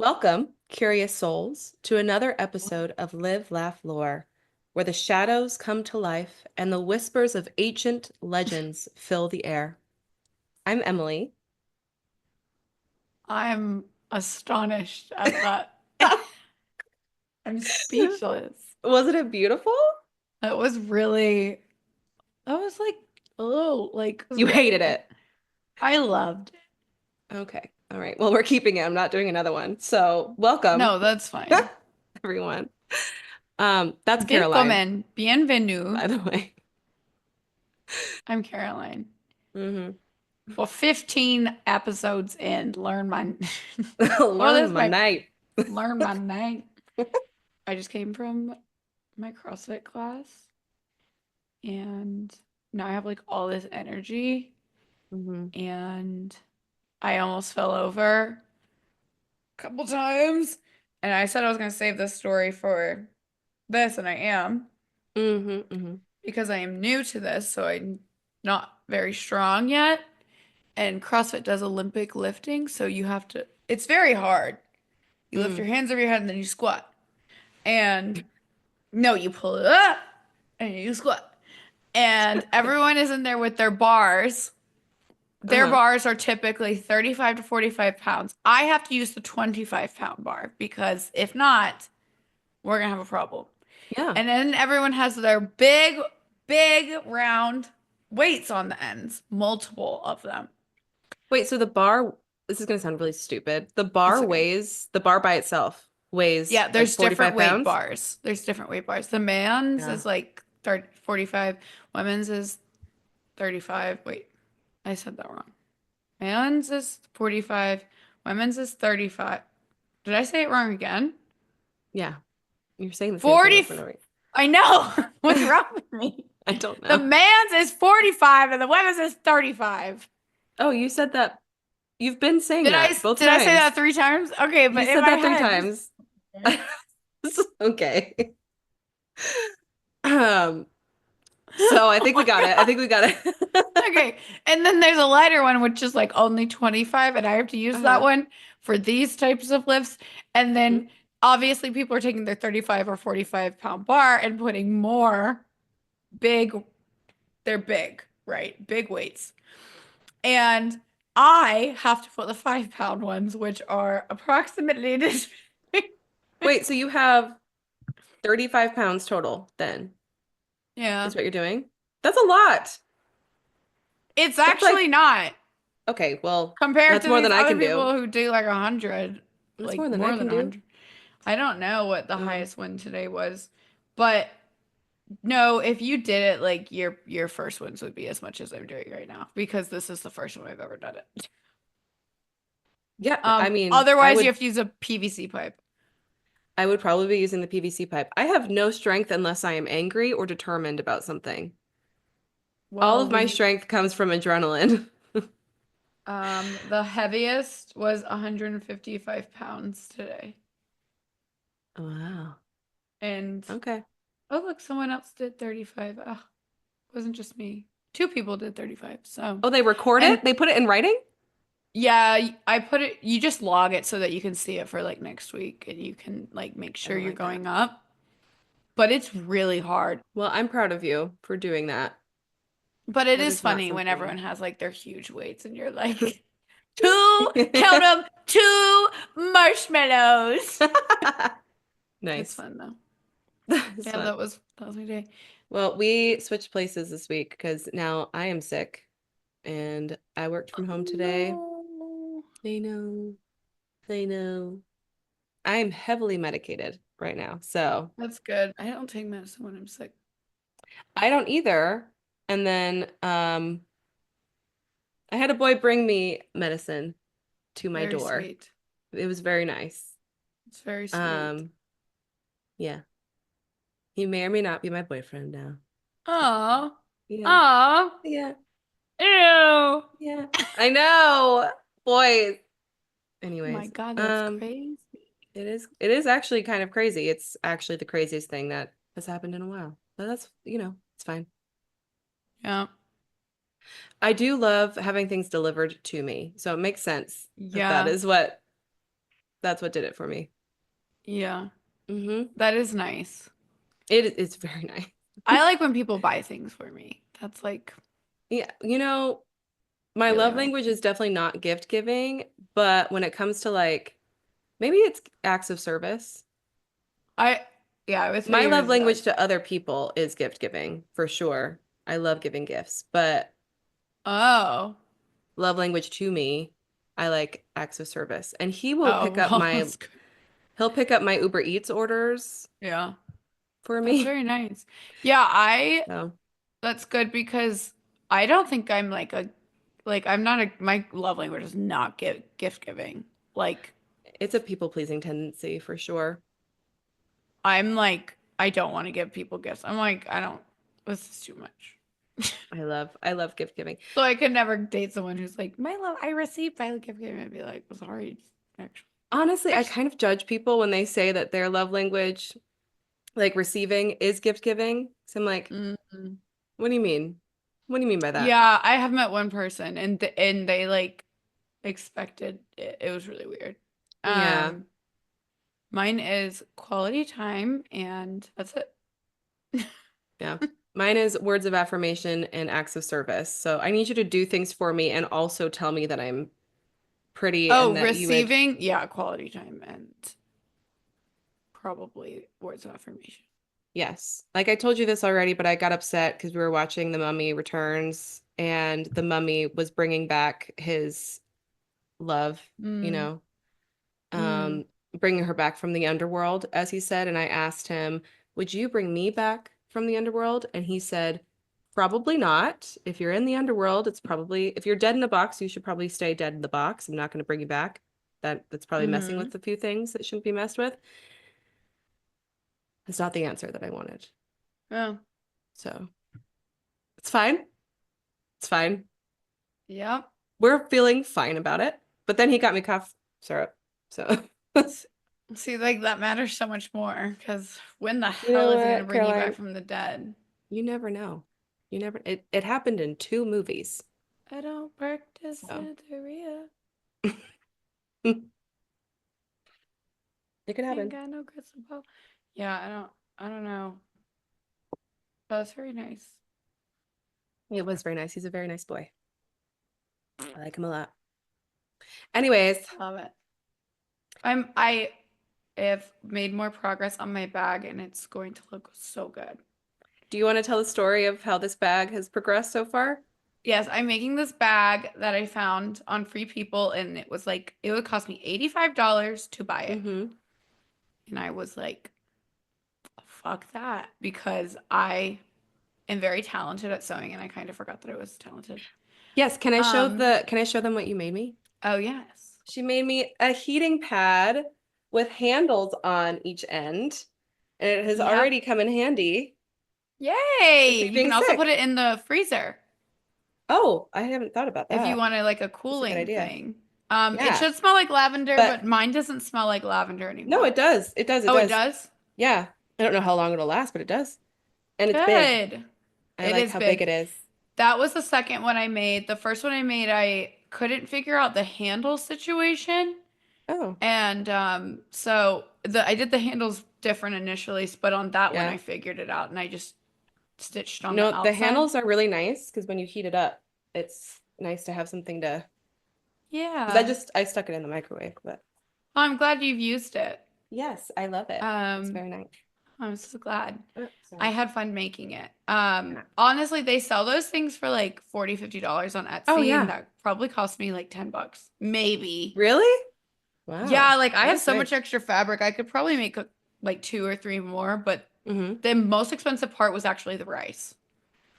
Welcome, curious souls, to another episode of Live, Laugh, Lore, where the shadows come to life and the whispers of ancient legends fill the air. I'm Emily. I'm astonished at that. I'm speechless. Wasn't it beautiful? That was really, that was like a little, You hated it. I loved it. Okay. All right. Well, we're keeping it. I'm not doing another one. So, welcome, No, that's fine. everyone. That's Caroline, Willkommen, bienvenue. by the way. I'm Caroline. Hmm. Well, 15 episodes in, learn my, oh, Learn that's my my, night. learn my name. I just came from my CrossFit class and now I have like all this energy Hmm. and I almost fell over couple times. And I said I was going to save this story for this, and I am Hmm. Hmm. because I am new to this, so I'm not very strong yet. And CrossFit does Olympic lifting, so you have to, it's very hard. You lift Mm. your hands over your head and then you squat. And no, you pull it up and you squat. And everyone is in there with their bars. Their Uh-huh. bars are typically 35 to 45 pounds. I have to use the 25-pound bar because if not, we're gonna have a problem. Yeah. And then everyone has their big, big round weights on the ends, multiple of them. Wait, so this is going to sound really stupid. It's okay. The bar by itself weighs Yeah, like there's different 45 weight pounds? bars. There's different weight bars. The man's Yeah. is like 30, 45, women's is 35. Wait, I said that wrong. Man's is 45, women's is 35. Did I say it wrong again? Yeah. You're saying the same thing 40. over and over. I know. What's wrong with me? I don't The know. man's is 45 and the women's is 35. Oh, you said that. You've been saying Did I that both did I say that times. 3 times? Okay, You but in said my that three head, just times. Okay. Um, so I oh think we my got it. I God. think we got it. Okay. And then there's a lighter one, which is like only 25, and I have to use that Uh-huh. one for these types of lifts. And Mhm. then obviously people are taking their 35 or 45-pound bar and putting more big, they're big, right? Big weights. And I have to put the 5-pound ones, which are approximately this. Wait, so you have 35 pounds total then, Yeah. is what you're doing? That's a lot. It's That's actually like, not. okay, well, Compared that's to more these than I other can do. people who do like 100, That's more like than I more can than do. 100. I don't know what the Oh, highest one today was, but no, if you did it, like your first ones would be as much as I'm doing right now because this is the first one I've ever done it. yeah. I mean, Otherwise you have to use a PVC pipe. I would probably be using the PVC pipe. I have no strength unless I am angry or determined about something. All Well, of my we strength comes from adrenaline. the heaviest was 155 pounds today. Wow. And Okay. oh look, someone else did 35. Oh, it wasn't just me. Two people did 35. So, Oh, they record and it? They put it in writing? yeah, I put it, you just log it so that you can see it for like next week and you can like make I sure don't you're like that. going up. But it's really hard. Well, I'm proud of you for doing that. But it That is is not funny when something. everyone has like their huge weights and you're like, two, count them, two marshmallows. It's Nice. fun though. That's Yeah, fun. that was my day. Well, we switched places this week because now I am sick and I worked from home today. No. I know. I know. I am heavily medicated right now. So That's good. I don't take medicine when I'm sick. I don't either. And then I had a boy bring me medicine to my Very door. sweet. It was very nice. It's very sweet. Um, yeah. He may or may not be my boyfriend now. Oh, Yeah. oh, Yeah. ew. Yeah. I know. Boys. My Anyways, God, that's crazy. it is actually kind of crazy. It's actually the craziest thing that has happened in a while. But it's fine. Yeah. I do love having things delivered to me. So it makes sense that that Yeah. is what That's what did it for me. Yeah, Mm-hmm. that is nice. It's very nice. I like when people buy things for me. That's like Yeah, my really love romantic. language is definitely not gift giving, but when it comes to like maybe it's acts of service. I yeah, I would say My love yours is language like, to other people is gift giving for sure. I love giving gifts, but oh, love language to me, I like acts of service. And he will oh, pick up well, my that's good. he'll pick up my Uber Eats orders Yeah, for that's me. very nice. Yeah, So that's good because I don't think I'm like a I'm not a my love language is not gift giving. Like it's a people pleasing tendency for sure. I'm like I don't want to give people gifts. I'm like I don't this is too much. I love gift giving. So I could never date someone who's like, my love, I received by gift giving. I'd be like, sorry, actually. Honestly, I Actually, kind of judge people when they say that their love language, like receiving, is gift giving. So I'm like, mm. what do you mean? What do you mean by that? Yeah, I have met one person and they like expected it. It was really weird. Yeah, Um, Mine is quality time and that's it. yeah. Mine is words of affirmation and acts of service. So I need you to do things for me and also tell me that I'm pretty and Oh, that you would, receiving, yeah, quality time and probably words of affirmation. yes. Like I told you this already, but I got upset because we were watching The Mummy Returns and the mummy was bringing back his love, you Mm, know, mm, um, bringing her back from the underworld, as he said. And I asked him, would you bring me back from the underworld? And he said, probably not. If you're in the underworld, it's probably, if you're dead in a box, you should probably stay dead in the box. I'm not going to bring you back. That's probably messing mm-hmm. with a few things that shouldn't be messed with. It's not the answer that I wanted. Yeah. So it's fine. It's fine. Yep. We're feeling fine about it. But then he got me cough syrup. So S- See, like that matters so much more because when the you hell know is he gonna what, bring you back Caroline? from the dead? You never know. You never it happened in two movies. I don't practice So Santeria. it could Ain't happen. got no crystal ball. Yeah, I don't know. That's very nice. It was very nice. He's a very nice boy. I like him a lot. Anyways, Love it. I have made more progress on my bag and it's going to look so good. do you want to tell the story of how this bag has progressed so far? Yes, I'm making this bag that I found on Free People and it was like it would cost me $85 to buy it. Mm-hmm. And I was like, fuck that because I am very talented at sewing and I kind of forgot that I was talented. Yes, Um, can I show them what you made me? oh yes. She made me a heating pad with handles on each end, and it has Yep. already come in handy with Yay! me You being can also put sick. it in the freezer Oh, I haven't thought about if you that. wanted like a That's a good cooling idea. thing. It Yeah, should smell like lavender, but but mine doesn't smell like lavender no, it anymore. does. It does. It Oh, it does. does? Yeah. I don't know how long it'll last, but it does. And it's big. Good. I It like is how big big. it is. That was the second one I made. The first one I made, I couldn't figure out the handle situation. Oh, And so the I did the handles different initially, but on that one I yeah. figured it out and I just stitched on the No, the outside. handles are really nice because when you heat it up, it's nice to have something to, because Yeah. I stuck it in the microwave, but Well, I'm glad you've used it. yes, I love it. It's Um, very nice. I'm so glad. Oh, I sorry. had fun making it. Yeah. Honestly, they sell those things for like 40, $50 on Oh, Etsy, and yeah. that probably cost me like $10. Maybe. Really? Yeah, Wow. like I That have is so much nice. extra fabric. I could probably make like two or three more, but Hmm. the most expensive part was actually the rice.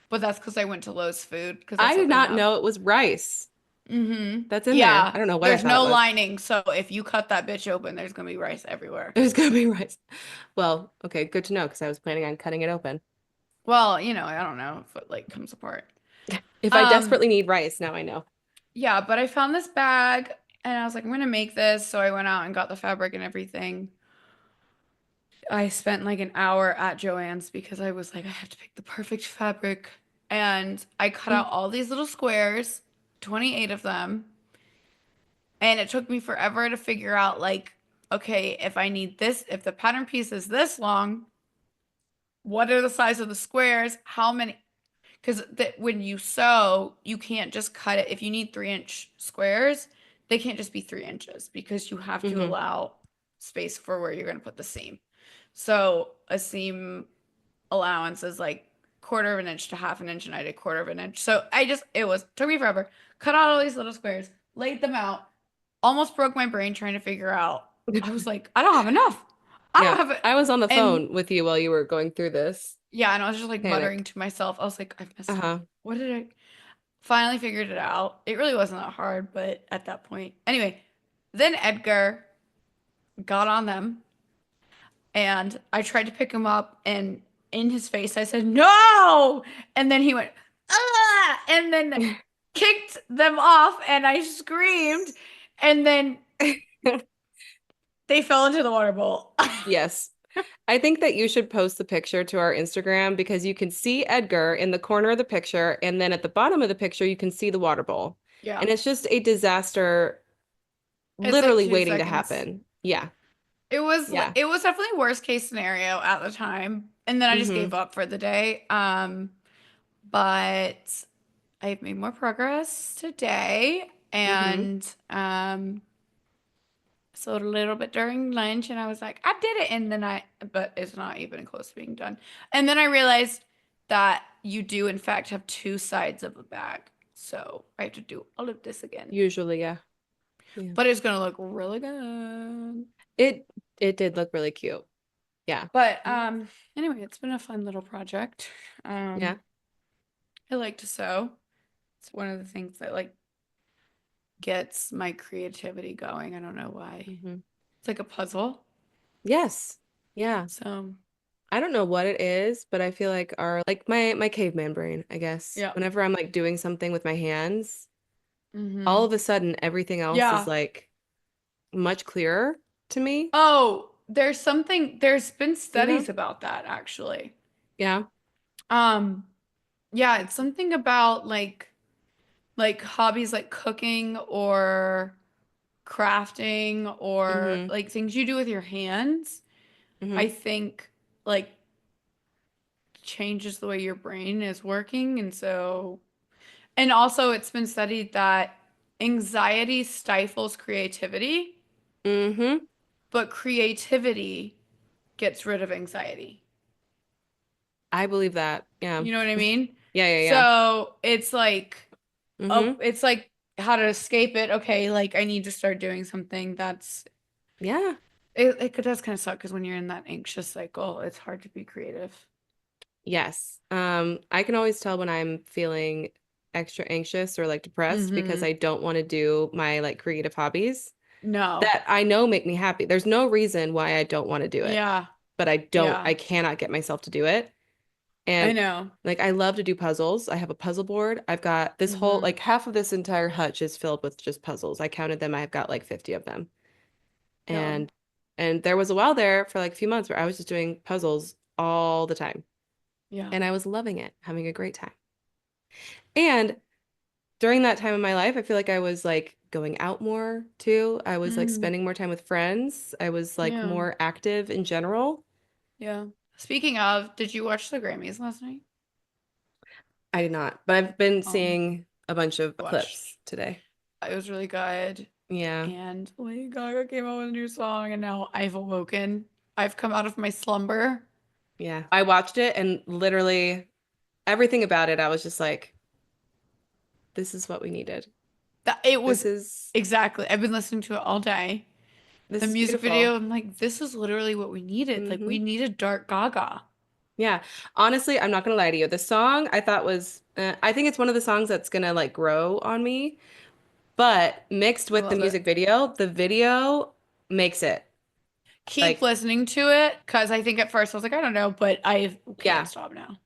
But that's because I went to Lowe's Food because I that's what did they not have. know it was rice Mm-hmm. that's in there. Yeah, I don't know what I there's thought it no was. lining, so if you cut that bitch open, there's gonna be rice everywhere. It was gonna be rice. Well, okay, good to know because I was planning on cutting it open. Well, I don't know if it like comes apart. If I Um, desperately need rice, now I know. yeah, but I found this bag and I was like, I'm gonna make this. So I went out and got the fabric and everything. I spent like an hour at Joann's because I was like, I have to pick the perfect fabric. And I cut out all these little squares, 28 of them. And it took me forever to figure out like okay, if I need this, if the pattern piece is this long, what are the size of the squares? How many? Because when you sew, you can't just cut it. If you need 3-inch squares, they can't just be 3 inches because you have to Mm-hmm. allow space for where you're going to put the seam. So a seam allowance is like quarter of an inch to half an inch, and I did quarter of an inch. So took me forever. Cut out all these little squares, laid them out, almost broke my brain trying to figure out. I was like, I don't have enough. I Yeah. don't have it. I was on the And phone with you while you were going through this. yeah, and I was just like muttering Panic. to myself. I was like, I messed up. Uh-huh. What did I finally figured it out? It really wasn't that hard, but at that point. Anyway, then Edgar got on them and I tried to pick him up and in his face I said, "No!" And then he went, "Ah!" And then kicked them off and I screamed and then they fell into the water bowl. Yes. I think that you should post the picture to our Instagram because you can see Edgar in the corner of the picture, and then at the bottom of the picture, you can see the water bowl. Yeah. And it's just a disaster It's like literally 2 waiting to seconds. happen. Yeah. It Yeah. was definitely worst case scenario at the time. And then I just Mm-hmm. gave up for the day. But I've made more progress today Mm-hmm. and sewed a little bit during lunch and I was like, I did it in the night, but it's not even close to being done. And then I realized that you do in fact have two sides of a bag. So I have to do all of this again. Usually, yeah. Yeah. But it's gonna look really good. It it did look really cute. Yeah. But anyway, it's been a fun little project. Yeah. I like to sew. It's one of the things that like gets my creativity going. I don't know why. Mm-hmm. It's like a puzzle. Yes. Yeah. So, I don't know what it is, but I feel like our like my caveman brain, I guess. yeah. Whenever I'm like doing something with my hands, all Mm-hmm. of a sudden everything else is Yeah. like much clearer to me, Oh, there's been you know? studies about that actually. Yeah. Um, yeah, it's something about like hobbies like cooking or crafting or Mm-hmm. like things you do with your hands. Mm-hmm. I think like changes the way your brain is working. And also it's been studied that anxiety stifles creativity, Mm-hmm. but creativity gets rid of anxiety. I believe that. Yeah. You know what I mean? Yeah, yeah, yeah. So it's like, oh, Mm-hmm. it's like how to escape it. Okay, like I need to start doing something that's Yeah. it does kind of suck because when you're in that anxious cycle, it's hard to be creative. Yes. I can always tell when I'm feeling extra anxious or like depressed because Mm-hmm. I don't want to do my like creative hobbies No. that I know make me happy. There's no reason why I don't want to do it, Yeah. but I Yeah. cannot get myself to do it. I And know. like I love to do puzzles. I have a puzzle board. I've got this whole Mm-hmm. like half of this entire hutch is filled with just puzzles. I counted them. I've got like 50 of them. Yeah. And there was a while there for like a few months where I was just doing puzzles all the time. Yeah. And I was loving it, having a great time. And during that time of my life, I feel like I was like going out more too. I was like Mm. spending more time with friends. I was like Yeah. more active in general. Yeah. Speaking of, did you watch the Grammys last night? I did not, but I've been Um, seeing a bunch of watched. clips today. It was really good. Yeah. And Lady Gaga came out with a new song, and now I've awoken. I've come out of my slumber. Yeah. I watched it and literally everything about it, I was just like, this is what we needed. That it This was is exactly. I've been listening to it all day. The this is music video, beautiful. I'm like, this is literally what we needed. Like, we Hmm. needed Dark Gaga. Yeah. Honestly, I'm not gonna lie to you. The song I thought was I think it's one of the songs that's gonna like grow on me, but mixed I with love it. the video makes it Keep like listening to it because I think at first I was like, I don't know, but I can't yeah. stop now.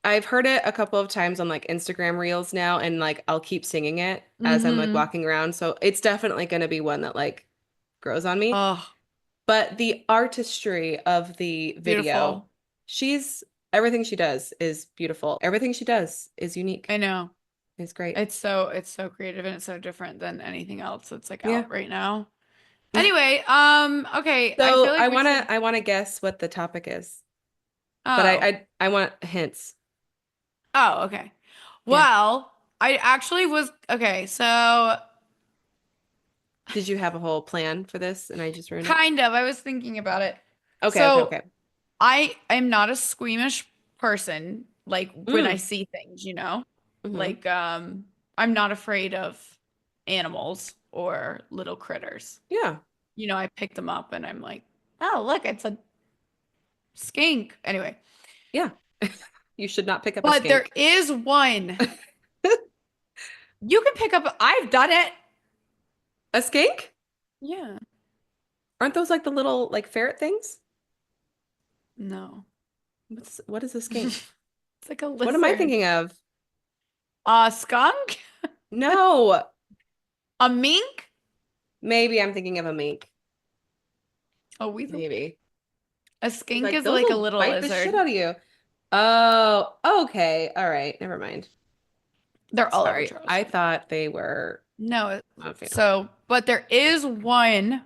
I've heard it a couple of times on like Instagram Reels now, and like I'll keep singing it as I'm like Mm-hmm. walking around. So it's definitely gonna be one that like grows on me. Oh, But the artistry of the video, beautiful. she's everything she does is beautiful. Everything she does is unique. I know. It's great. It's so creative and it's so different than anything else that's like Yeah. out right now. Anyway, okay, I feel So like we should. I wanna guess what the topic is, but Oh, I want hints. oh, okay. Yeah. Well, I actually was okay, so Did you have a whole plan for this and I just ruined it? kind of. I was thinking about it. Okay, okay, So okay. I am not a squeamish person, like when I Mm. see things, you know? Hmm. Like, I'm not afraid of animals or little critters. Yeah. You know, I pick them up and I'm like, oh, look, it's a skink. Anyway, Yeah. You should not pick up a but there skink. is one. You can pick up, I've done it. A skink? Yeah. Aren't those like the little like ferret things? No. What is a skink? It's like a What am I lizard. thinking of? A skunk? No. A mink? Maybe I'm thinking of a mink. A weasel? Maybe. A I was skink like, is those like a will little bite the shit lizard. out of you. Oh, okay. All right. Never mind. They're all over Sorry. Charles. I thought they were No, a family. so, but there is one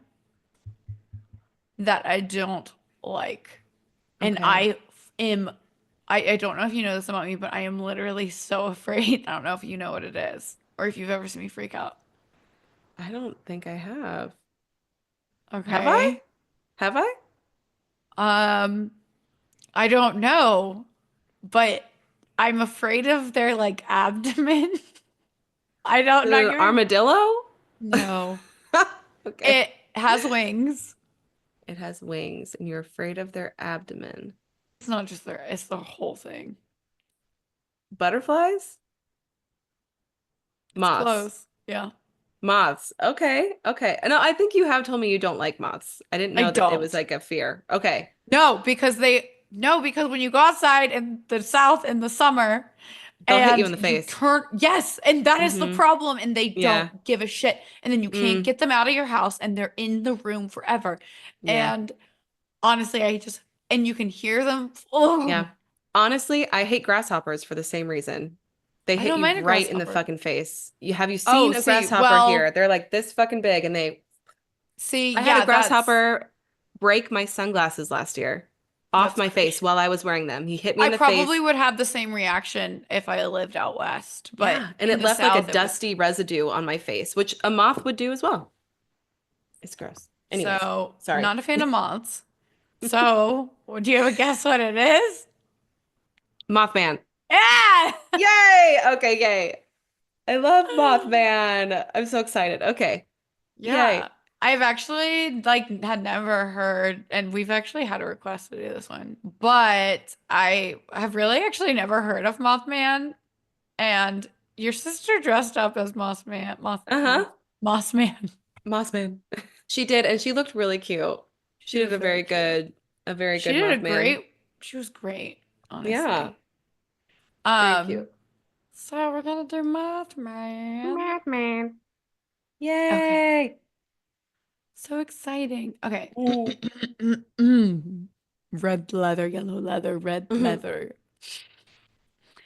that I don't like. And Okay. am, I don't know if you know this about me, but I am literally so afraid. I don't know if you know what it is or if you've ever seen me freak out. I don't think I have. Have I? Okay. Have I? Um, I don't know, but I'm afraid of their like abdomen. I don't, not The giving, armadillo? no. Okay. It has wings. It has wings, and you're afraid of their abdomen. It's not just their, it's the whole thing. Butterflies? It's Moths. close. Yeah. Moths. Okay. Okay. No, I think you have told me you don't like moths. I didn't I know that it was don't. like a fear. Okay. No, because no, because when you go outside in the south in the summer They'll hit you in and the you face. turn, yes, and that is the Mm-hmm. problem, and they Yeah. don't give a shit. And then you can't Mm. get them out of your house and they're in the room forever. Yeah. And honestly, and you can hear them. Oh, Yeah. Honestly, I hate grasshoppers for the same reason. They I hit don't you mind a right in the grasshopper. fucking face. Have you Oh, seen a see, grasshopper here? well, They're like this fucking big and I had a yeah, grasshopper break my sunglasses last year off that's my face crazy. while I was wearing them. He hit me I in the probably face. would have the same reaction if I lived out west, but Yeah, and in it the left like a south, it was. dusty residue on my face, which a moth would do as well. It's gross. Anyways, So, sorry. not a fan of moths. So, do you have a guess what it is? Mothman. Yeah! Yay! Okay, yay. I love Mothman. I'm so excited. Okay. Yeah. Yay. I've actually like had never heard, and we've actually had a request to do this one, but I have really actually never heard of Mothman. And your sister dressed up as Uh-huh. Mothman. Mothman. She did, and she looked really cute. She She did was very cute. a very She good did a Mothman. great, she was great, Yeah, honestly. very Um, cute. so we're gonna do Mothman. Mothman. Okay. Yay. So exciting. Okay. Mm. Red leather, yellow leather, red Mhm. leather.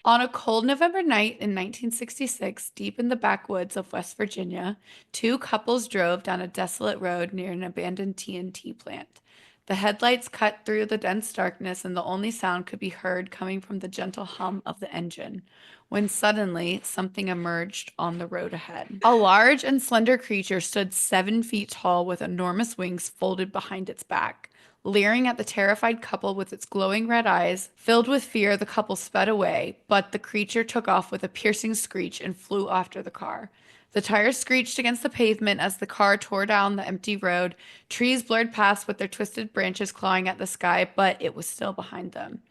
On a cold November night in 1966, deep in the backwoods of West Virginia, two couples drove down a desolate road near an abandoned TNT plant. The headlights cut through the dense darkness, and the only sound could be heard coming from the gentle hum of the engine, when suddenly something emerged on the road ahead. A large and slender creature stood 7 feet tall with enormous wings folded behind its back. Leering at the terrified couple with its glowing red eyes, filled with fear, the couple sped away, but the creature took off with a piercing screech and flew after the car. The tires screeched against the pavement as the car tore down the empty road. Trees blurred past with their twisted branches clawing at the sky, but it was still behind them.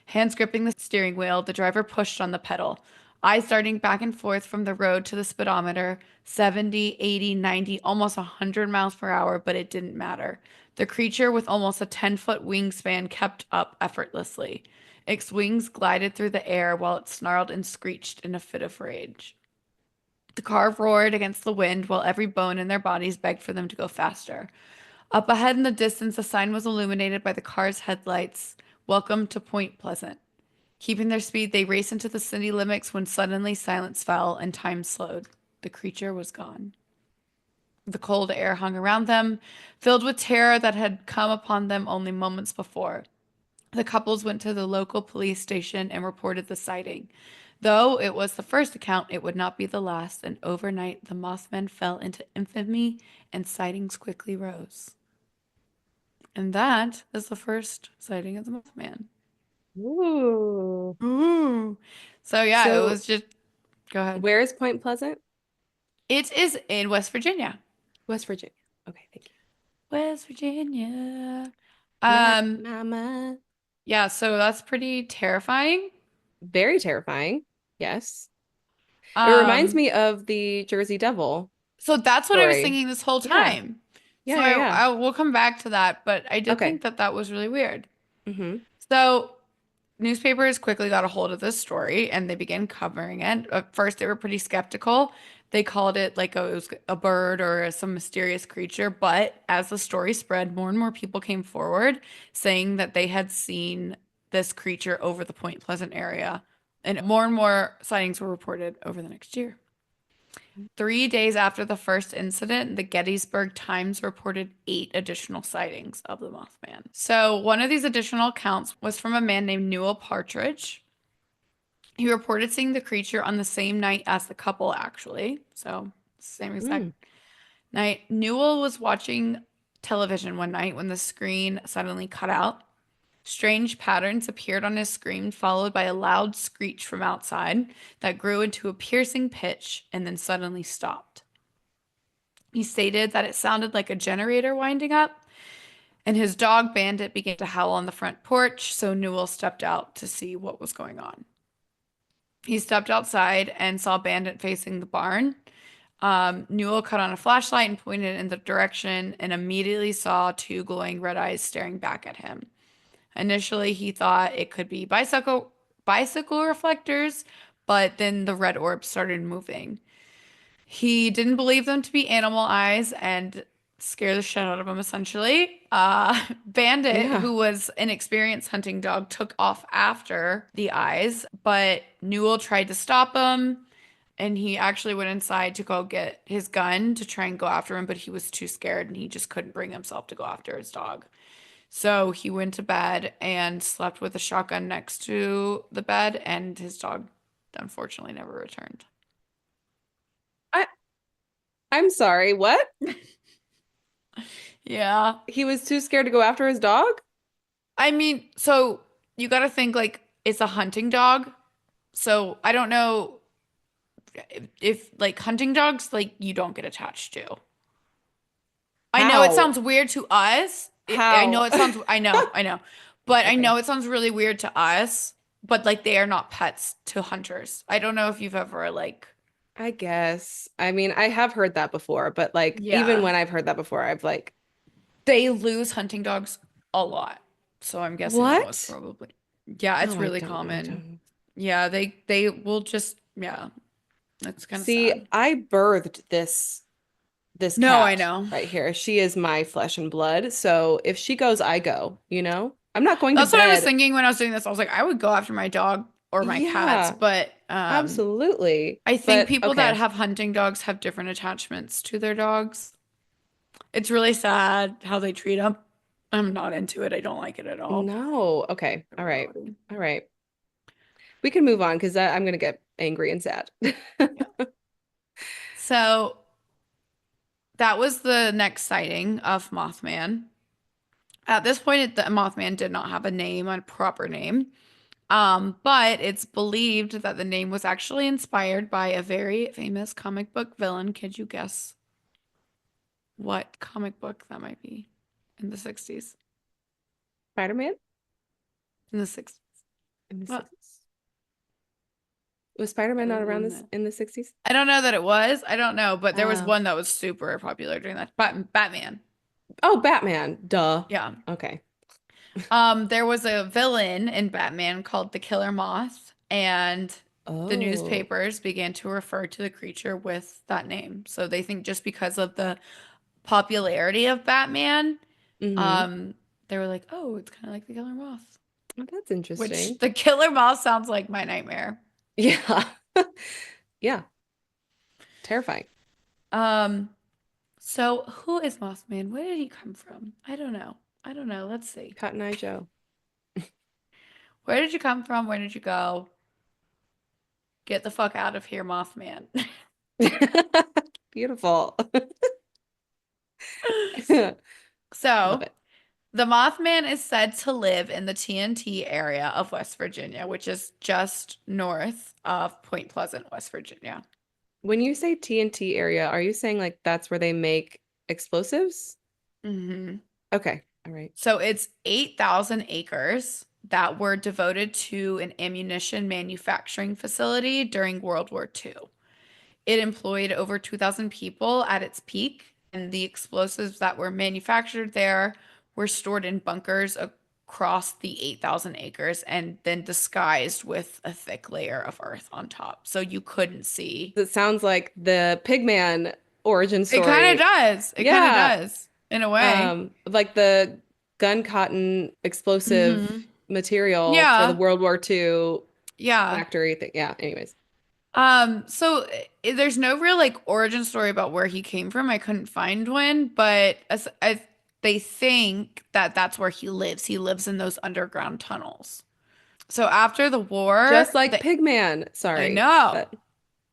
Hands gripping the steering wheel, the driver pushed on the pedal, eyes darting back and forth from the road to the speedometer, 70, 80, 90, almost 100 miles per hour, but it didn't matter. The creature with almost a 10-foot wingspan kept up effortlessly. Its wings glided through the air while it snarled and screeched in a fit of rage. The car roared against the wind while every bone in their bodies begged for them to go faster. Up ahead in the distance, a sign was illuminated by the car's headlights. Welcome to Point Pleasant. Keeping their speed, they raced into the city limits when suddenly silence fell and time slowed. The creature was gone. The cold air hung around them, filled with terror that had come upon them only moments before. The couples went to the local police station and reported the sighting. Though it was the first account, it would not be the last, and overnight the Mothman fell into infamy and sightings quickly rose. And that is the first sighting of the Mothman. Ooh. Ooh. So yeah, it So was just go ahead. where is Point Pleasant? It is in West Virginia. West Virginia. Okay, thank you. West Virginia. My Um, mama. yeah, so that's pretty terrifying. Very terrifying. Yes. It reminds Um, me of the Jersey Devil so that's what I was story. thinking this whole Yeah. time. Yeah, So yeah, yeah. I will come back to that, but I did Okay. think that that was really weird. Mm-hmm. So newspapers quickly got a hold of this story and they began covering it. At first, they were pretty skeptical. They called it like it was a bird or some mysterious creature. But as the story spread, more and more people came forward saying that they had seen this creature over the Point Pleasant area. And more sightings were reported over the next year. 3 days after the first incident, the Gettysburg Times reported 8 additional sightings of the Mothman. So, one of these additional accounts was from a man named Newell Partridge. He reported seeing the creature on the same night as the couple, actually. So, same exact Mm. night. Newell was watching television one night when the screen suddenly cut out. Strange patterns appeared on his screen, followed by a loud screech from outside that grew into a piercing pitch and then suddenly stopped. He stated that it sounded like a generator winding up, and his dog Bandit began to howl on the front porch, so Newell stepped out to see what was going on. He stepped outside and saw Bandit facing the barn. Newell cut on a flashlight and pointed in the direction and immediately saw two glowing red eyes staring back at him. Initially, he thought it could be bicycle reflectors, but then the red orbs started moving. He didn't believe them to be animal eyes and scared the shit out of him, essentially. Bandit, Yeah. who was an experienced hunting dog, took off after the eyes, but Newell tried to stop him. And he actually went inside to go get his gun to try and go after him, but he was too scared and he just couldn't bring himself to go after his dog. So he went to bed and slept with a shotgun next to the bed, and his dog unfortunately never returned. I I'm sorry. What? Yeah. He was too scared to go after his dog? I mean, so you got to think like it's a hunting dog. So I don't know if like hunting dogs, like you don't get attached to. I know it How? sounds weird to us. I know How? it sounds, I know. But I Okay. know it sounds really weird to us, but like they are not pets to hunters. I don't know if you've ever like, I guess. I mean, I have heard that before, but like even yeah. when I've heard that before, I've like, They lose hunting dogs a lot. So I'm guessing that was what? probably, yeah, Oh, it's I really don't. I common. don't. Yeah, they will just, yeah, that's kind of See, sad. I birthed this No, I cat know. right here. She is my flesh and blood. So if she goes, I go, you know? I'm not going to That's what I was bed. thinking when I was doing this. I was like, I would go after my dog or my cats, Yeah, but absolutely. I think But people that okay. have hunting dogs have different attachments to their dogs. It's really sad how they treat them. I'm not into it. I don't like it at all. No. Okay. In All right. reality. All right. We can move on because I'm going to get angry and sad. Yeah. So that was the next sighting of Mothman. At this point, the Mothman did not have a name, a proper name. But it's believed that the name was actually inspired by a very famous comic book villain. Could you guess what comic book that might be in the 60s? Spider-Man In the 60s. in the What? 60s. Was Spider-Man not around In this the- in the 60s? I don't know that it was. I don't know, but there was Oh. one that was super popular during that. Batman. Oh, Batman. Duh. Yeah. Okay. There was a villain in Batman called the Killer Moth, and the Oh. newspapers began to refer to the creature with that name. So they think just because of the popularity of Batman, Mm-hmm. um, they were like, oh, it's kind of like the Killer Moth, Well, that's which interesting. the Killer Moth sounds like my nightmare. Yeah. Yeah. Terrifying. Um, So, who is Mothman? Where did he come from? I don't know. I don't know. Let's see. Cotton Eye Joe. Where did you come from? Where did you go? Get the fuck out of here, Mothman. Beautiful. Love So, it. the Mothman is said to live in the TNT area of West Virginia, which is just north of Point Pleasant, West Virginia. When you say TNT area, are you saying like that's where they make explosives? Hmm. Okay. All right. So it's 8,000 acres that were devoted to an ammunition manufacturing facility during World War II. It employed over 2,000 people at its peak, and the explosives that were manufactured there were stored in bunkers across the 8,000 acres and then disguised with a thick layer of earth on top. So you couldn't see. It sounds like the Pigman origin It kind of story. does. It kind of Yeah. does in a way. Like the gun cotton explosive Hmm. material for the Yeah. World War II Yeah. factory thing. Yeah, anyways. So there's no real like origin story about where he came from. I couldn't find one, but they think that that's where he lives. He lives in those underground tunnels. So after the war, Just like Pigman. I Sorry. know. But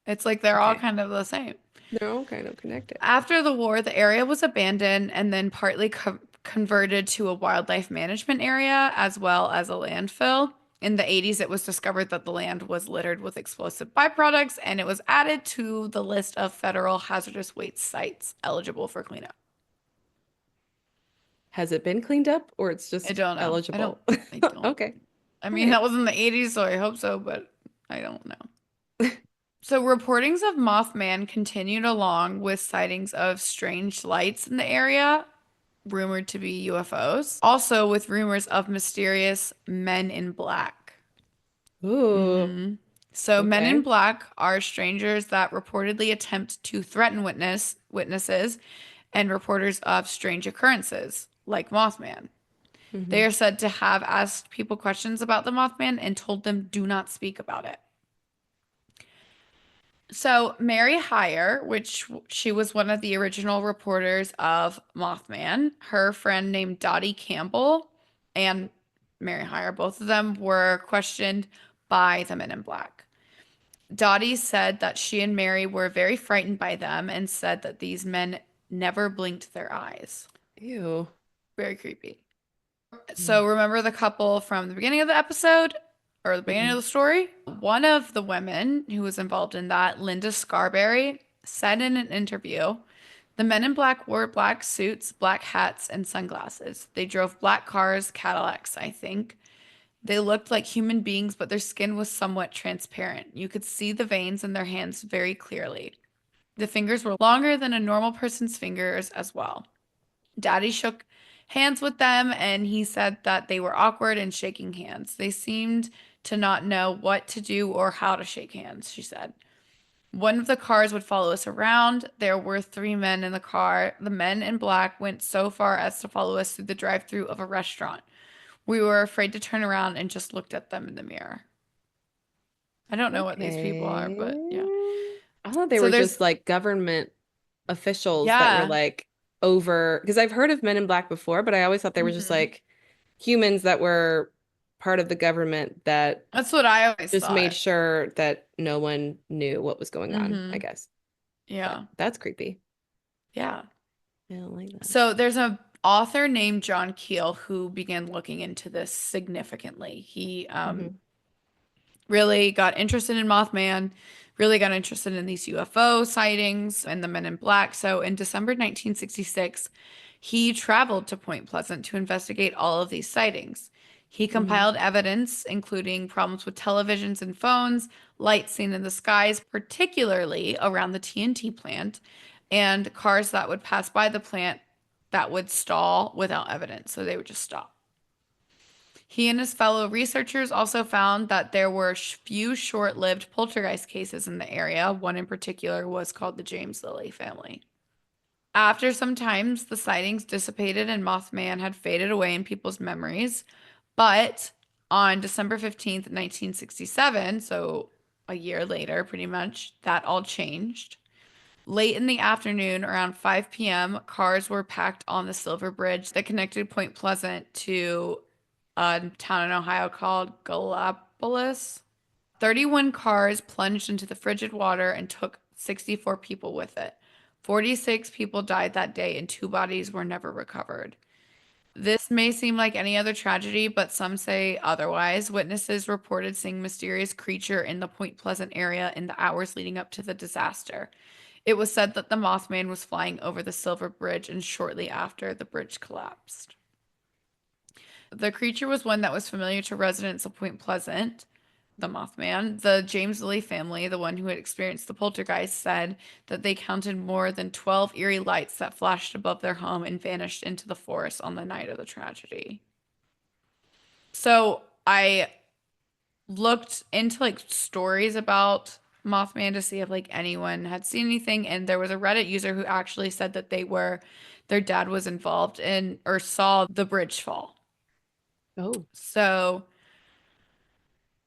It's like they're all okay. kind of the same. They're all kind of connected. After the war, the area was abandoned and then partly converted to a wildlife management area as well as a landfill. In the 80s, it was discovered that the land was littered with explosive byproducts and it was added to the list of federal hazardous waste sites eligible for cleanup. Has it been cleaned up or it's I just don't know. eligible? I don't. Okay. I All mean, right. that was in the 80s, so I hope so, but I don't know. So, reportings of Mothman continued along with sightings of strange lights in the area, rumored to be UFOs, also with rumors of mysterious men in black. Ooh, Hmm. So, men in okay. black are strangers that reportedly attempt to threaten witnesses and reporters of strange occurrences, like Mothman. They Hmm. are said to have asked people questions about the Mothman and told them do not speak about it. So Mary Hyre, which she was one of the original reporters of Mothman, her friend named Dottie Campbell and Mary Hyre, both of them were questioned by the Men in Black. Dottie said that she and Mary were very frightened by them and said that these men never blinked their eyes. Ew. Very creepy. So Mm. remember the couple from the beginning of the episode or the beginning of Mm-mm. the story? One of the women who was involved in that, Linda Scarberry, said in an interview, the men in black wore black suits, black hats, and sunglasses. They drove black cars, Cadillacs, I think. They looked like human beings, but their skin was somewhat transparent. You could see the veins in their hands very clearly. The fingers were longer than a normal person's fingers as well. Daddy shook hands with them and he said that they were awkward in shaking hands. They seemed to not know what to do or how to shake hands, she said. One of the cars would follow us around. There were three men in the car. The men in black went so far as to follow us through the drive-through of a restaurant. We were afraid to turn around and just looked at them in the mirror. I don't know what these people are, Okay. but yeah. I thought they So were there's, just like government officials that were yeah. like over, because I've heard of Men in Black before, but I always thought they were just Hmm. like humans that were part of the government that That's what I always just made thought. sure that no one knew what was going on, I Hmm. guess. But Yeah. that's creepy. Yeah. I don't like that. So there's a author named John Keel who began looking into this significantly. He Hmm. really got interested in Mothman, really got interested in these UFO sightings and the Men in Black. So in December 1966, he traveled to Point Pleasant to investigate all of these sightings. He Hmm. compiled evidence, including problems with televisions and phones, lights seen in the skies, particularly around the TNT plant, and cars that would pass by the plant that would stall without evidence. So they would just stop. He and his fellow researchers also found that there were few short-lived poltergeist cases in the area. One in particular was called the James Lilly family. After some times, the sightings dissipated and Mothman had faded away in people's memories. But on December 15th, 1967, so a year later, pretty much, that all changed. Late in the afternoon, around 5 p.m., cars were packed on the Silver Bridge that connected Point Pleasant to a town in Ohio called Gallipolis. 31 cars plunged into the frigid water and took 64 people with it. 46 people died that day, and two bodies were never recovered. This may seem like any other tragedy, but some say otherwise. Witnesses reported seeing mysterious creature in the Point Pleasant area in the hours leading up to the disaster. It was said that the Mothman was flying over the Silver Bridge and shortly after the bridge collapsed. The creature was one that was familiar to residents of Point Pleasant. The Mothman, the James Lee family, the one who had experienced the poltergeist, said that they counted more than 12 eerie lights that flashed above their home and vanished into the forest on the night of the tragedy. So I looked into like stories about Mothman to see if like anyone had seen anything, and there was a Reddit user who actually said that their dad was involved in or saw the bridge fall. Oh. So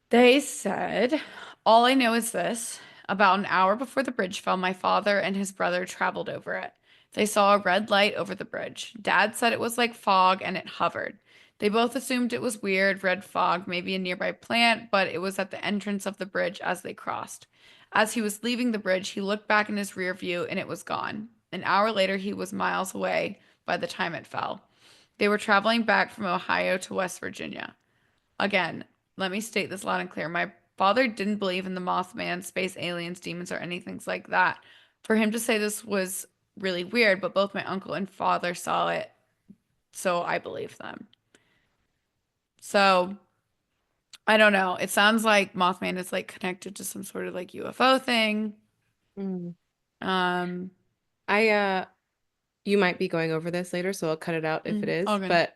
they said, all I know is this. About an hour before the bridge fell, my father and his brother traveled over it. They saw a red light over the bridge. Dad said it was like fog and it hovered. They both assumed it was weird, red fog, maybe a nearby plant, but it was at the entrance of the bridge as they crossed. As he was leaving the bridge, he looked back in his rear view and it was gone. An hour later, he was miles away by the time it fell. They were traveling back from Ohio to West Virginia. Again, let me state this loud and clear. My father didn't believe in the Mothman, space aliens, demons, or anything like that. For him to say this was really weird, but both my uncle and father saw it, so I believe them. So I don't know. It sounds like Mothman is like connected to some sort of like UFO thing. Mm. Um, I you might be going over this later, so I'll cut it out if it all is. good. But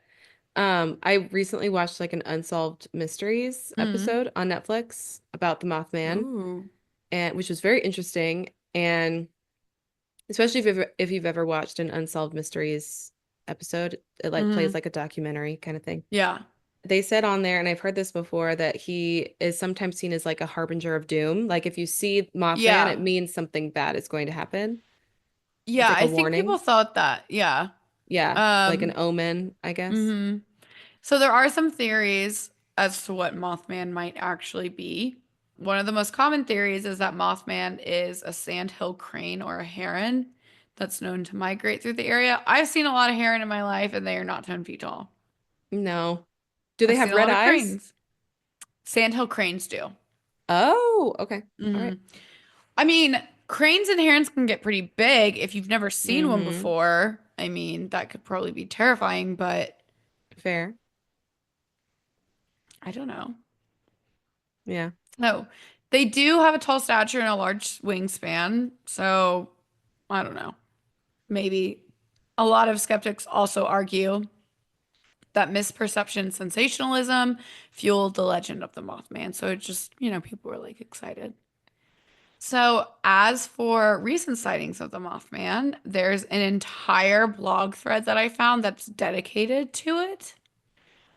I recently watched like an Unsolved Mysteries Mm. episode on Netflix about the Mothman, Ooh. and which was very interesting. And especially if you've ever watched an Unsolved Mysteries episode, it like plays Hmm. like a documentary kind of thing. Yeah. They said on there, and I've heard this before, that he is sometimes seen as like a harbinger of doom. Like if you see Mothman, it Yeah. means something bad is going to happen. It's Yeah, like a I think people warning. thought that. Yeah. Yeah, like an Um, omen, I guess. hmm So there are some theories as to what Mothman might actually be. One of the most common theories is that Mothman is a sandhill crane or a heron that's known to migrate through the area. I've seen a lot of heron in my life and they are not 10 feet tall. No. Do they I've seen have a red lot of eyes? cranes. Sandhill cranes do. Oh, okay. All Hmm right. I mean, cranes and herons can get pretty big if you've never seen one Mm-hmm. before. I mean, that could probably be terrifying, but Fair. I don't know. Yeah. No, they do have a tall stature and a large wingspan, so I don't know. Maybe a lot of skeptics also argue that misperception sensationalism fueled the legend of the Mothman. So it just, people were like excited. So, as for recent sightings of the Mothman, there's an entire blog thread that I found that's dedicated to it.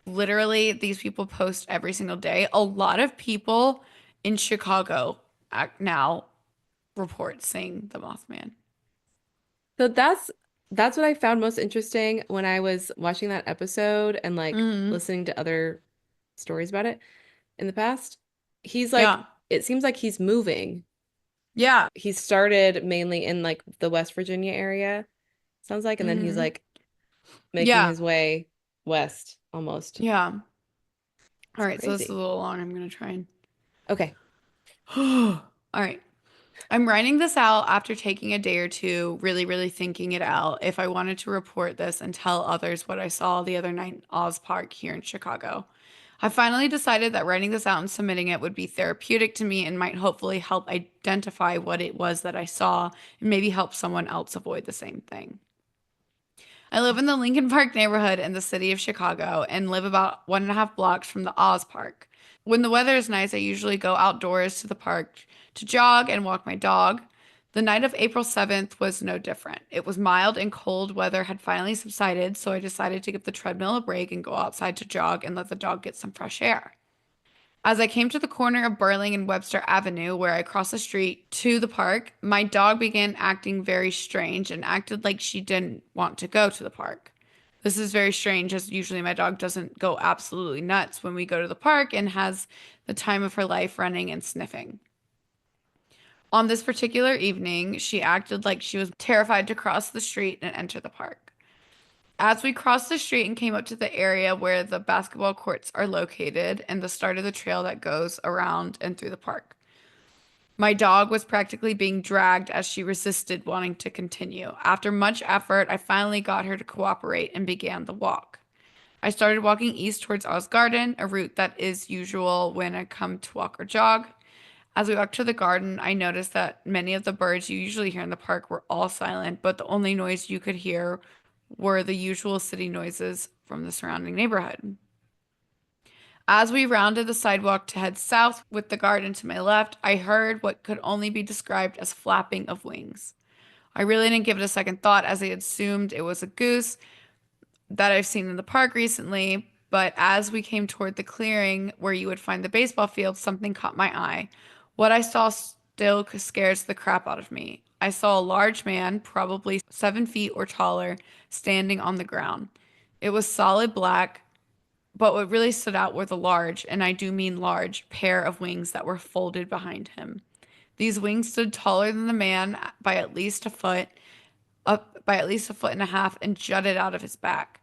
Literally, these people post every single day. A lot of people in Chicago now report seeing the Mothman. So that's what I found most interesting when I was watching that episode and like Hmm listening to other stories about it in the past. He's like, Yeah. it seems like he's moving. Yeah. He started mainly in like the West Virginia area, sounds like, and then he's hmm like making Yeah. his way west almost. Yeah. All It's right. So this is a crazy. little long. I'm going to try and. Okay. All right. I'm writing this out after taking a day or two, really, really thinking it out. If I wanted to report this and tell others what I saw the other night in Oz Park here in Chicago. I finally decided that writing this out and submitting it would be therapeutic to me and might hopefully help identify what it was that I saw and maybe help someone else avoid the same thing. I live in the Lincoln Park neighborhood in the city of Chicago and live about 1.5 blocks from the Oz Park. When the weather is nice, I usually go outdoors to the park to jog and walk my dog. The night of April 7th was no different. It was mild and cold weather had finally subsided, so I decided to give the treadmill a break and go outside to jog and let the dog get some fresh air. As I came to the corner of Burling and Webster Avenue, where I crossed the street to the park, my dog began acting very strange and acted like she didn't want to go to the park. This is very strange, as usually my dog doesn't go absolutely nuts when we go to the park and has the time of her life running and sniffing. On this particular evening, she acted like she was terrified to cross the street and enter the park. As we crossed the street and came up to the area where the basketball courts are located and the start of the trail that goes around and through the park, my dog was practically being dragged as she resisted wanting to continue. After much effort, I finally got her to cooperate and began the walk. I started walking east towards Oz Garden, a route that is usual when I come to walk or jog. As we walked to the garden, I noticed that many of the birds you usually hear in the park were all silent, but the only noise you could hear were the usual city noises from the surrounding neighborhood. As we rounded the sidewalk to head south with the garden to my left, I heard what could only be described as flapping of wings. I really didn't give it a second thought as I assumed it was a goose that I've seen in the park recently, but as we came toward the clearing where you would find the baseball field, something caught my eye. What I saw still scares the crap out of me. I saw a large man, probably 7 feet or taller, standing on the ground. It was solid black, but what really stood out were the large, and I do mean large, pair of wings that were folded behind him. These wings stood taller than the man by at least a foot, up by at least a foot and a half, and jutted out of his back.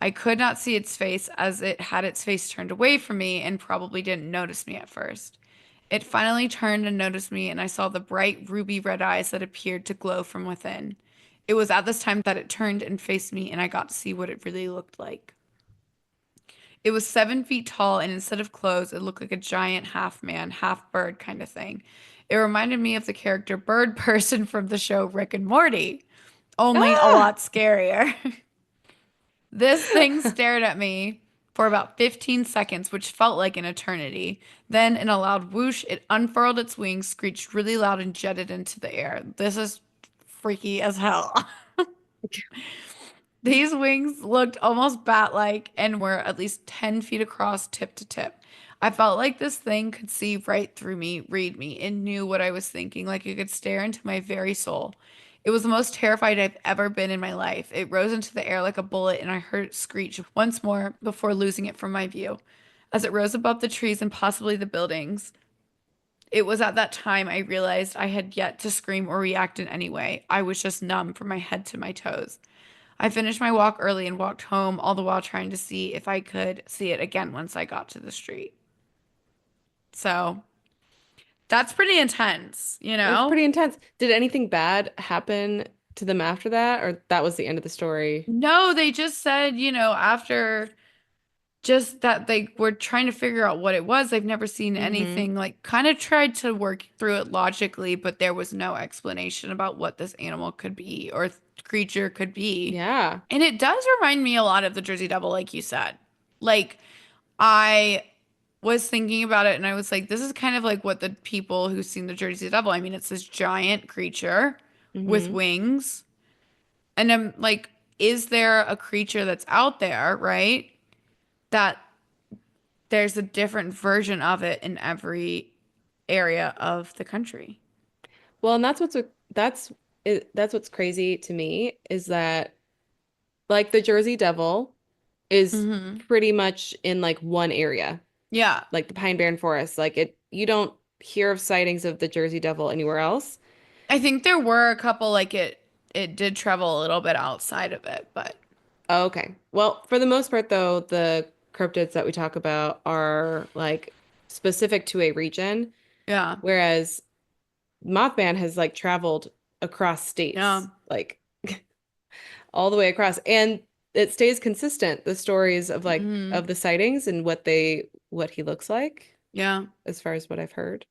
I could not see its face as it had its face turned away from me and probably didn't notice me at first. It finally turned and noticed me, and I saw the bright ruby red eyes that appeared to glow from within. It was at this time that it turned and faced me, and I got to see what it really looked like. It was 7 feet tall, and instead of clothes, it looked like a giant half man, half bird kind of thing. It reminded me of the character Bird Person from the show Rick and Morty, only a Ah! lot scarier. This thing stared at me for about 15 seconds, which felt like an eternity. Then, in a loud whoosh, it unfurled its wings, screeched really loud, and jetted into the air. This is freaky as hell. These wings looked almost bat-like and were at least 10 feet across tip to tip. I felt like this thing could see right through me, read me, and knew what I was thinking, like it could stare into my very soul. It was the most terrified I've ever been in my life. It rose into the air like a bullet, and I heard it screech once more before losing it from my view. As it rose above the trees and possibly the buildings, it was at that time I realized I had yet to scream or react in any way. I was just numb from my head to my toes. I finished my walk early and walked home, all the while trying to see if I could see it again once I got to the street. So that's pretty intense, you That's know? pretty intense. Did anything bad happen to them after that, or that was the end of the story? No, they just said, after just that they were trying to figure out what it was. They've never seen Mm-hmm. anything, like, kind of tried to work through it logically, but there was no explanation about what this animal could be or creature could be. Yeah. And it does remind me a lot of the Jersey Devil, like you said. Like, I was thinking about it and I was like, this is kind of like what the people who've seen the Jersey Devil, I mean, it's this giant creature with Mm-hmm. wings. And I'm like, is there a creature that's out there, right? That there's a different version of it in every area of the country. Well, and that's what's crazy to me is that like the Jersey Devil is Hmm. pretty much in like one area, Yeah. like the Pine Barren Forest. Like it, you don't hear of sightings of the Jersey Devil anywhere else. I think there were a couple like it did travel a little bit outside of it, but Oh, okay. Well, for the most part, though, the cryptids that we talk about are like specific to a region, yeah. whereas Mothman has like traveled across Yeah. states, like all the way across, and it stays consistent. The stories of like Hmm. of the sightings and what he looks like, Yeah. as far as what I've heard.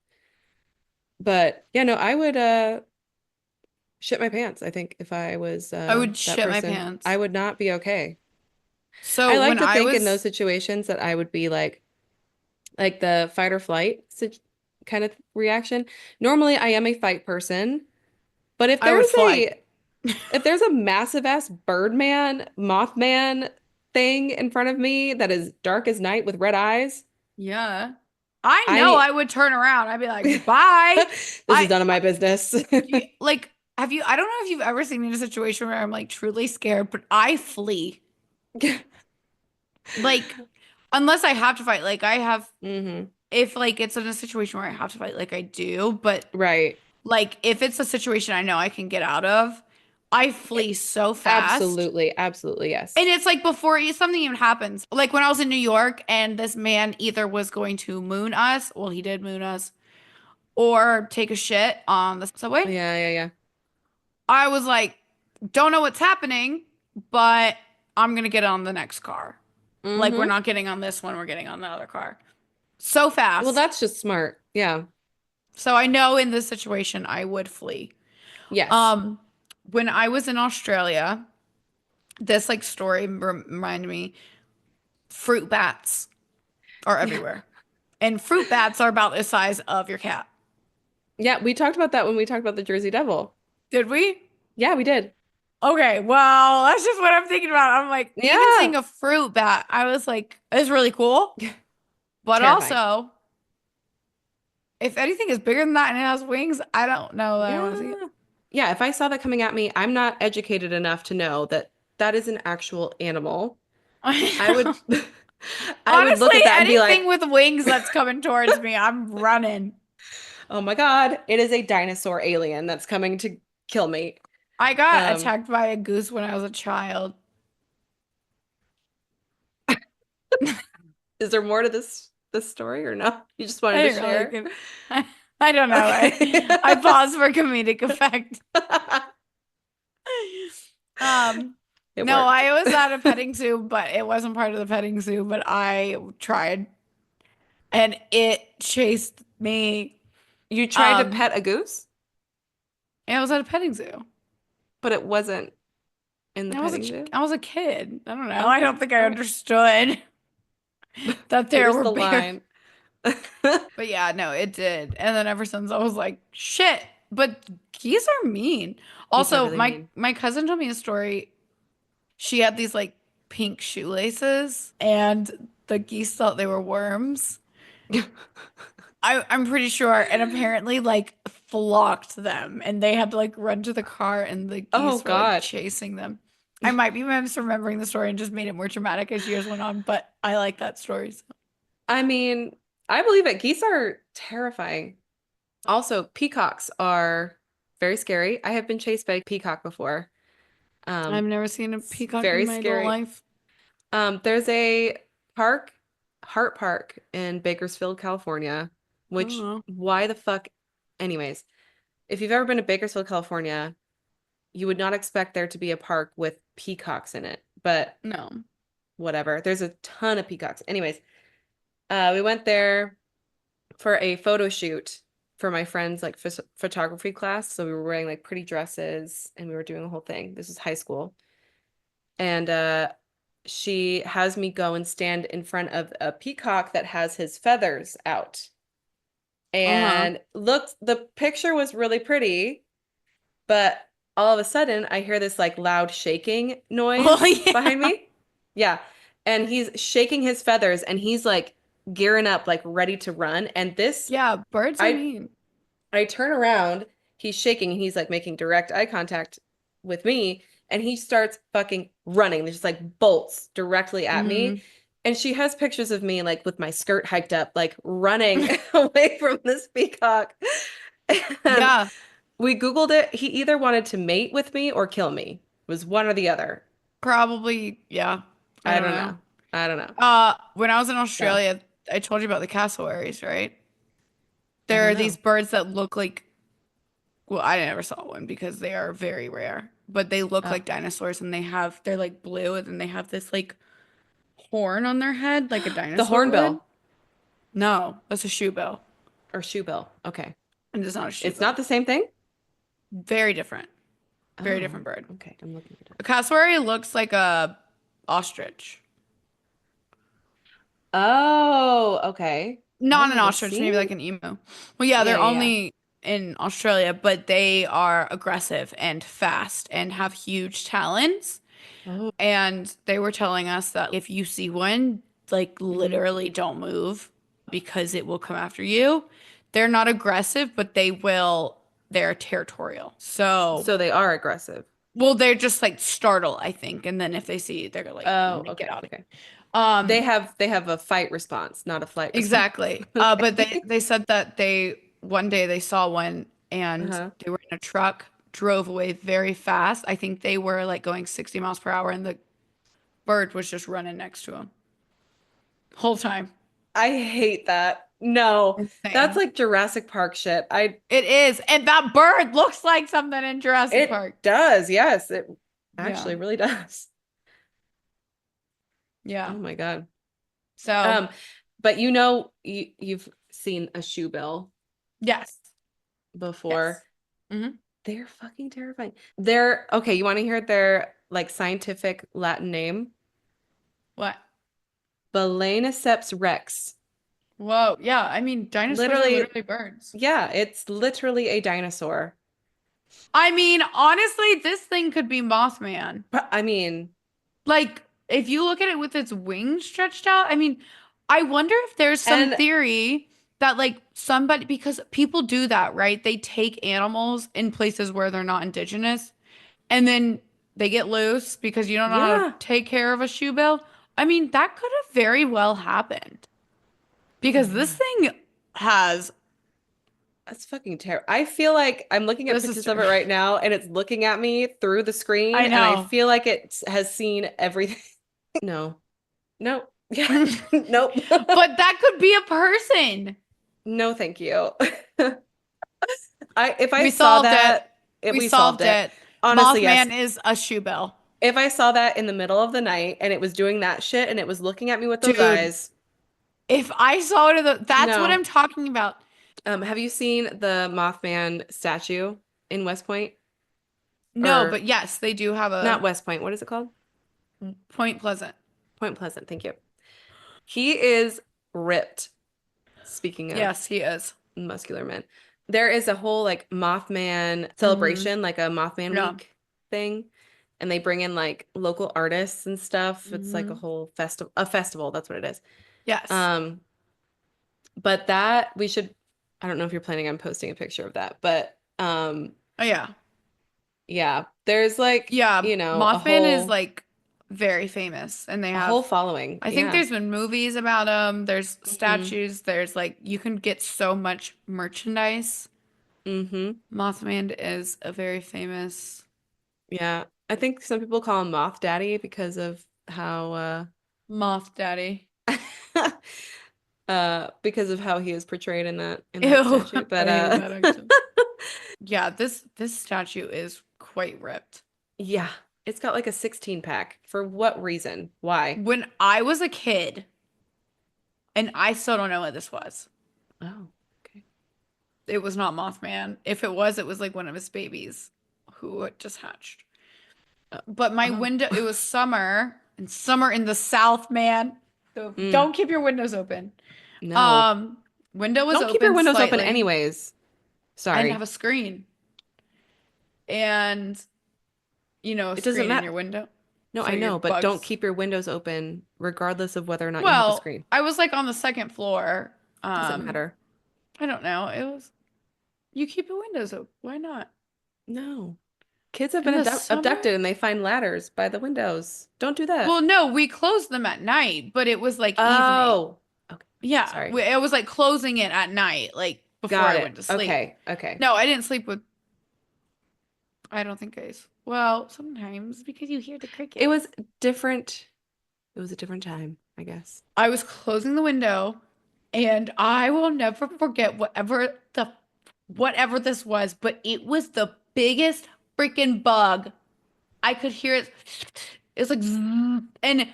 But yeah, no, I would shit my pants. I think if I was I would that shit my person, I pants. would not be okay. So I like when to I think in those was, situations that I would be like the fight or flight kind of reaction. Normally, I am a fight person, but I would flight. if there's a massive ass Birdman, Mothman thing in front of me that is dark as night with red eyes, Yeah. I know I I would turn around. I'd be like, bye. this is I none of my business. like, have you, I don't know if you've ever seen me in a situation where I'm like truly scared, but I flee. Like, unless I have to fight, like I have, Hmm. if like it's in a situation where I have to fight, like I do, but Right. like if it's a situation I know I can get out of, I flee so fast. Absolutely. Absolutely. Yes. And it's like before something even happens. Like when I was in New York and this man either was going to moon us, well, he did moon us, or take a shit on the subway. Yeah. Yeah. Yeah. I was like, don't know what's happening, but I'm gonna get on the next car. Like we're Hmm. not getting on this one, we're getting on the other car. So Well, fast. that's just smart. Yeah. So I know in this situation I would flee. Yes. Um, when I was in Australia, this like story reminded me, fruit bats are Yeah. everywhere. And fruit bats are about the size of your cat. Yeah. We talked about that when we talked about the Jersey Devil. Did we? Yeah, we did. Okay, well, that's just what I'm thinking about. I'm like, even Yeah. seeing a fruit bat, I was like, it's really cool. But Terrifying. also, if anything is bigger than that and it has wings, I don't know that I want to see Yeah. Yeah. If I saw that coming at me, I'm not educated enough to know that that is an actual animal. I would, it. I would look Honestly, at that and be anything like, with wings that's coming towards me, I'm running. oh my God, it is a dinosaur alien that's coming to kill me. I got Um, attacked by a goose when I was a child. is there more to this story or no? You just I wanted to didn't really share? give. I don't know. I Okay. paused for comedic effect. It No, worked. I was at a petting zoo, but it wasn't part of the petting zoo, but I tried and it chased me. You tried to Um, pet a goose, and I was at a petting zoo. but it wasn't in the I was petting zoo. I was a kid. I don't know. I Okay. don't think I All right. understood that there Here's were the bears. line. But yeah, no, it did. And then ever since I was like, shit. But geese are mean. Geese are Also, really my mean. my cousin told me a story. She had these like pink shoelaces and the geese thought they were worms. I'm pretty sure. And apparently like flocked them and they had to like run to the car and the Oh geese were like God. chasing them. I might be misremembering the story and just made it more dramatic as years went on, but I like that story. So. I mean, I believe it. Geese are terrifying. Also, peacocks are very scary. I have been chased by a peacock before. I've Um, never seen a it's peacock in very my adult scary. life. There's a park, Hart Park in Bakersfield, California, which Oh, why the fuck? Anyways, if you've ever been to Bakersfield, California, you would not expect there to be a park with peacocks in it, but no. whatever. There's a ton of peacocks. Anyways, we went there for a photo shoot for my friend's like photography class. So we were wearing like pretty dresses and we were doing the whole thing. This is high school. And she has me go and stand in front of a peacock that has his feathers out. Uh-huh. And looked, the picture was really pretty, but all of a sudden I hear this like loud shaking Oh noise behind yeah. me. Yeah. And he's shaking his feathers and he's like gearing up, like ready to run. And this, Yeah, birds are I mean. I turn around, he's shaking and he's like making direct eye contact with me, and he starts fucking running. There's just like bolts directly at me. Mm. And she has pictures of me like with my skirt hiked up, like running away from this peacock. And Yeah, we Googled it. He either wanted to mate with me or kill me. It was one or the other. probably. Yeah. I I don't don't know. know. I don't know. When I was in So Australia, I told you about the cassowaries, right? I There don't are these know. birds that look like, well, I never saw one because they are very rare, but they look Oh. like dinosaurs and they're like blue and then they have this like horn on their head like a The dinosaur would. hornbill No, that's a shoebill. or shoebill. Okay. And it's not a It's not shoebill. the same thing? Very different. Very Oh, different bird. okay. I'm looking it up. A cassowary looks like a ostrich. Oh, okay. I've Not an never ostrich, maybe seen. like an emu. Well, yeah, Yeah, they're yeah, only in Australia, but they are aggressive and fast and have huge talons. yeah. Oh, And they were telling us that if you see one, like hmm. literally don't move. because it will come after you. They're not aggressive, but they're territorial. So, So they are aggressive. well, they're just like startled, I think. And then if they see you, they're gonna like Oh, get okay, out of okay. here. They have a fight response, not a flight response. Exactly. But Okay. they said that they one day they saw one and Uh-huh. they were in a truck, drove away very fast. I think they were like going 60 miles per hour and the bird was just running next to him whole time. I hate that. No, that's Insane. like Jurassic Park shit. It is. And that bird looks like something in Jurassic It Park. does. Yes, it Yeah. actually really does. Yeah. Oh my God. So, Um, but you've seen a shoe bill yes. before. Yes. Hmm. They're fucking terrifying. They're okay, you want to hear their like scientific Latin name? What? Balaniceps rex. Whoa. Yeah. I mean, dinosaurs are Literally, literally birds. yeah, it's literally a dinosaur. I mean, honestly, this thing could be Mothman. But I mean, Like, if you look at it with its wings stretched out, I mean, I wonder if there's some and theory that, like, somebody, because people do that, right? They take animals in places where they're not indigenous and then they get loose because you don't know how to yeah. take care of a shoe bill. I mean, that could have very well happened Oh because this yeah. thing has, That's fucking terrible. I feel like I'm looking at this is, pictures of it right now and it's looking at me through the screen I and I know. feel like it has seen everything. No. Nope. Yeah. Nope. But that could be a person. No, thank you. I if I We saw solved it. that, it We we solved solved it. it. Honestly, yes. Mothman is a shoe bill. If I saw that in the middle of the night and it was doing that shit and it was looking at me with those Dude, eyes, if I saw it, that's what no. I'm talking about. Have you seen the Mothman statue in West Point? No, Or but yes, they do have not a West Point, what is it called? Point Pleasant. Point Pleasant, thank you. He is ripped, speaking of Yes, he is. muscular men. There is a whole like Mothman Hmm. celebration, like a Mothman Yeah. week thing. And they bring in like local artists and stuff. It's like Hmm. a festival, that's what it is. Yes. Um, but that we should, I don't know if you're planning on posting a picture of that, but Oh yeah. yeah, there's like, Yeah, a Mothman is whole like very famous and they a whole have following. I think Yeah. there's been movies about them. There's Hmm. statues. There's like you can get so much merchandise. Hmm. Mothman is a very famous Yeah. I think some people call him Moth Daddy because of how moth daddy. because of how he is portrayed in that Ew, statue. I But hate that accent. Yeah, this statue is quite ripped. yeah, it's got like a 16 pack. For what reason? Why? When I was a kid, and I still don't know what this was. Oh, okay. It was not Mothman. If it was like one of his babies who had just hatched. Uh, But my oh. window, it was summer, and summer in the South, man. So Mm, don't keep your windows open. no. Um, Window was Don't keep your open windows open slightly. anyways. I didn't have Sorry. a screen. And a It doesn't screen in matter. your window. No, So I your know, but don't bugs. keep your windows open regardless of whether or not you have a Well, screen. I was like on the second floor. Doesn't matter. I don't know. It was you keep your windows open. Why not? No. Kids have In been the summer? abducted and they find ladders by the windows. Don't do Well, that. no, we closed them at night, but it was like evening. Oh, okay. Yeah, Sorry. it was like closing it at night, like before Got I it. went to sleep. Okay. Okay. No, I didn't sleep with. I don't think well, sometimes because you hear the It crickets. was different. It was a different time, I guess. I was closing the window, and I will never forget whatever this was, but it was the biggest freaking bug. I could hear it. It was like zzz, and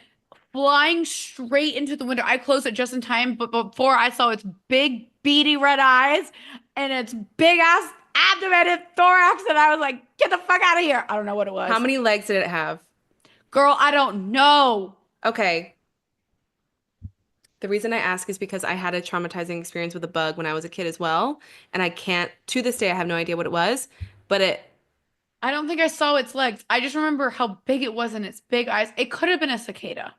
flying straight into the window. I closed it just in time, but before I saw its big beady red eyes and its big ass abdomen and thorax, and I was like, "Get the fuck out of here!" I don't know what it How was, many legs did it have? girl. I don't know. Okay. The reason I ask is because I had a traumatizing experience with a bug when I was a kid as well, and I can't, to this day, I have no idea what it was, but I don't think I saw its legs. I just remember how big it was and its big eyes. It could have been a cicada,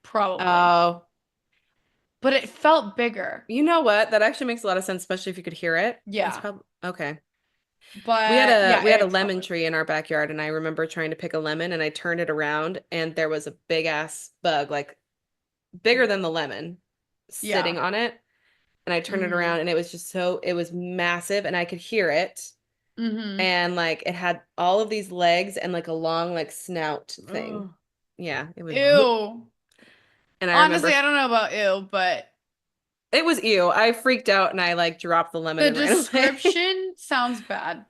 probably. oh, but it felt bigger. You know what? That actually makes a lot of sense, especially if you could hear it. It's Yeah. probably okay. But yeah, We had a it lemon covered. tree in our backyard, and I remember trying to pick a lemon, and I turned it around, and there was a big ass bug, like bigger than the lemon, sitting Yeah. on it. And I turned it Mm-hmm. around, and it was massive, and I could hear it. Mm-hmm. And like it had all of these legs and like a long like snout thing. Ugh. Yeah, it was. Ew. And I remember Honestly, I don't know about ew, but it was ew. I freaked out and I like dropped the lemon the and ran away. description sounds bad.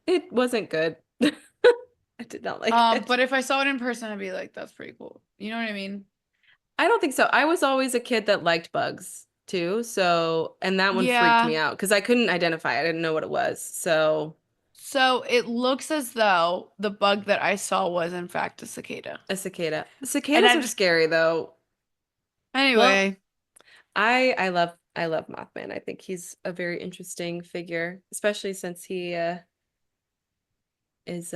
It wasn't good. I did not like it. But if I saw it in person, I'd be like, that's pretty cool. You know what I mean? I don't think so. I was always a kid that liked bugs too. So, and that one freaked me Yeah. out because I couldn't identify it. I didn't know what it was. So, So it looks as though the bug that I saw was in fact a cicada. a cicada. And Cicadas I are just, scary though. Well, anyway, I love Mothman. I think he's a very interesting figure, especially since he is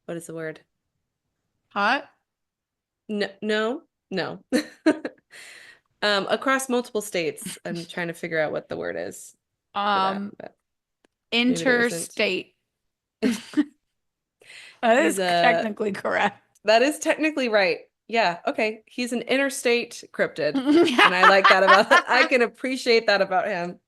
what is the word? hot. No, no, no. Across multiple states. I'm trying to figure out what the word is for that, Um, but maybe there isn't. interstate. That He's is a technically correct. That is technically right. Yeah, okay. He's an interstate cryptid. And I like that about I can appreciate that about him.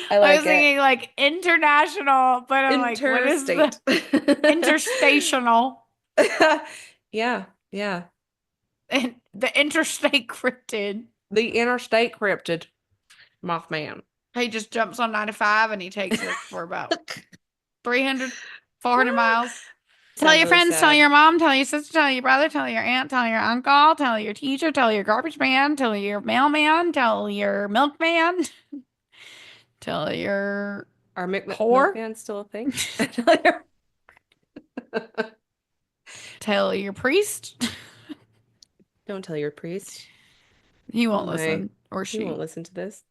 I I was like it. thinking like international, but I'm like, what is the Interstate. interstational Yeah, yeah. and the interstate cryptid? The interstate cryptid Mothman. He just jumps on 95 and he takes it for about 300, 400 miles. Tell Sounds your really friends, tell sad. your mom, tell your sister, tell your brother, tell your aunt, tell your uncle, tell your teacher, tell your garbage man, tell your mailman, tell your milkman, tell your Are whore, milkman still a thing? tell your priest. Don't tell your priest. He Oh won't my. listen, or He won't she. listen to this.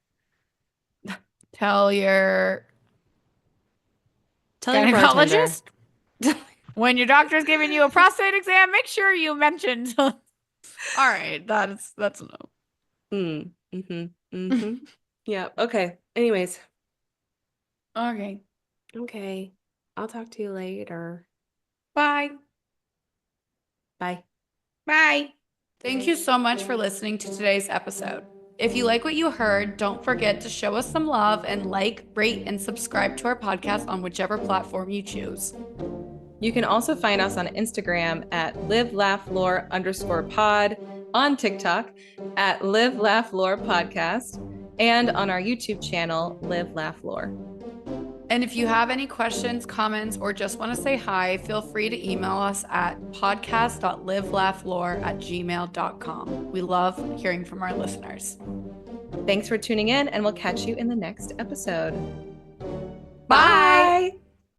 Tell your Tell your bartender. gynecologist. When your doctor's giving you a prostate exam, make sure you mention. All right, that's a no. Mm-hmm. Mm-hmm. Yeah. Okay. Anyways. Okay. Okay. I'll talk to you later. Bye. Bye. Bye. Thank you so much for listening to today's episode. If you like what you heard, don't forget to show us some love and like, rate, and subscribe to our podcast on whichever platform you choose. You can also find us on Instagram at livelaughLore_pod, on TikTok at Live Laugh Lore Podcast, and on our YouTube channel, Live Laugh Lore. And if you have any questions, comments, or just want to say hi, feel free to email us at podcast.livelaughlore@gmail.com. We love hearing from our listeners. Thanks for tuning in, and we'll catch you in the next episode. Bye. Bye.